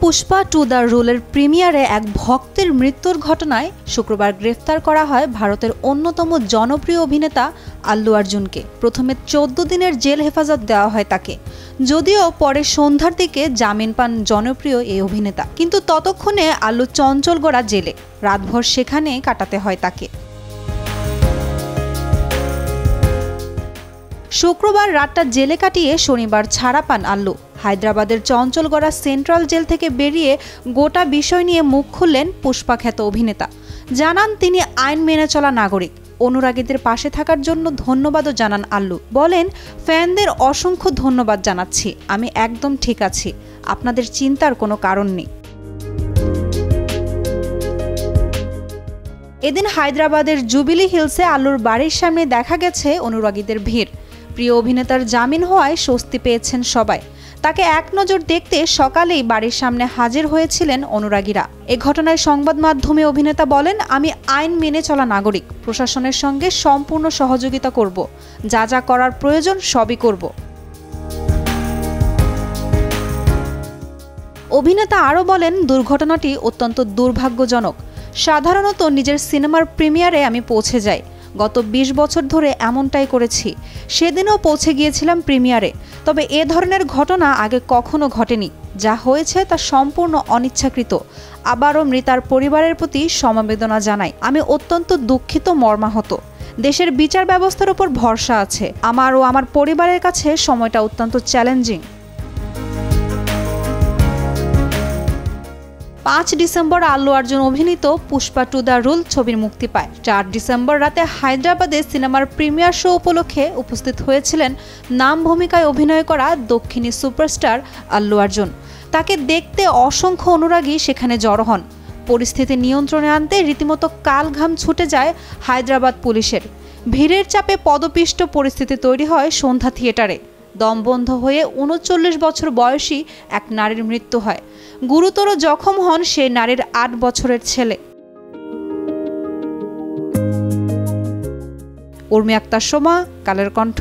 Pushpa to the রুলের প্রিমিয়ারে এক ভক্তের মৃত্যুর ঘটনায় শুক্রবার গ্রেফতার করা হয় ভারতের অন্যতম জনপ্রিয় অভিনেতা আল্লু অর্জুনকে। প্রথমে 14 দিনের জেল হেফাজত দেওয়া হয় তাকে, যদিও পরে সন্ধ্যার দিকে জামিন পান জনপ্রিয় এই অভিনেতা। কিন্তু ততক্ষণে আল্লু চঞ্চলগড়া জেলে, রাতভর সেখানে কাটাতে হয় তাকে। শুক্রবার রাতটা জেলে কাটিয়ে শনিবার ছাড়া পান আল্লু। হায়দ্রাবাদের চঞ্চলগড়া সেন্ট্রাল জেল থেকে বেরিয়ে গোটা বিষয় নিয়ে মুখ খুললেন পুষ্পা খ্যাত অভিনেতা। জানান তিনি আইন মেনে চলা নাগরিক। অনুরাগীদের পাশে থাকার জন্য ধন্যবাদও জানান আল্লু। বলেন, ফ্যানদের অসংখ্য ধন্যবাদ জানাচ্ছি, আমি একদম ঠিক আছি, আপনাদের চিন্তার কোনো কারণ নেই। এদিন হায়দ্রাবাদের জুবিলি হিলসে আল্লুর বাড়ির সামনে দেখা গেছে অনুরাগীদের ভিড়। প্রিয় অভিনেতার জামিন হওয়ায় স্বস্তি পেয়েছেন সবাই। তাকে এক নজর দেখতে সকালেই বাড়ির সামনে হাজির হয়েছিলেন অনুরাগীরা। এ ঘটনায় সংবাদ মাধ্যমে অভিনেতা বলেন, আমি আইন মেনে চলা নাগরিক, প্রশাসনের সঙ্গে সম্পূর্ণ সহযোগিতা করব, যা যা করার প্রয়োজন সবই করব। অভিনেতা আরও বলেন, দুর্ঘটনাটি অত্যন্ত দুর্ভাগ্যজনক। সাধারণত নিজের সিনেমার প্রিমিয়ারে আমি পৌঁছে যাই। গত 20 বছর ধরে এমনটাই করেছি। সেদিনও পৌঁছে গিয়েছিলাম প্রিমিয়ারে। তবে এ ধরনের ঘটনা আগে কখনো ঘটেনি। যা হয়েছে তা সম্পূর্ণ অনিচ্ছাকৃত। আবারও মৃতার পরিবারের প্রতি সমবেদনা জানাই। আমি অত্যন্ত দুঃখিত, মর্মাহত। দেশের বিচার ব্যবস্থার উপর ভরসা আছে। আমার ও আমার পরিবারের কাছে সময়টা অত্যন্ত চ্যালেঞ্জিং। 5 ডিসেম্বর আল্লু অর্জুন অভিনীত পুষ্পা টু দ্য রুল ছবির মুক্তি পায়। 4 ডিসেম্বর রাতে হায়দ্রাবাদে সিনেমার প্রিমিয়ার শো উপলক্ষে উপস্থিত হয়েছিলেন নাম ভূমিকায় অভিনয় করা দক্ষিণী সুপারস্টার আল্লু অর্জুন। তাকে দেখতে অসংখ্য অনুরাগী সেখানে জড়ো হন। পরিস্থিতি নিয়ন্ত্রণে আনতে রীতিমতো কালঘাম ছুটে যায় হায়দ্রাবাদ পুলিশের। ভিড়ের চাপে পদপিষ্ট পরিস্থিতি তৈরি হয় সন্ধ্যা থিয়েটারে। দমবন্ধ হয়ে 39 বছর বয়সী এক নারীর মৃত্যু হয়। গুরুতর জখম হন সেই নারীর 8 বছরের ছেলে। উর্মি আক্তার সোমা, কালের কণ্ঠ।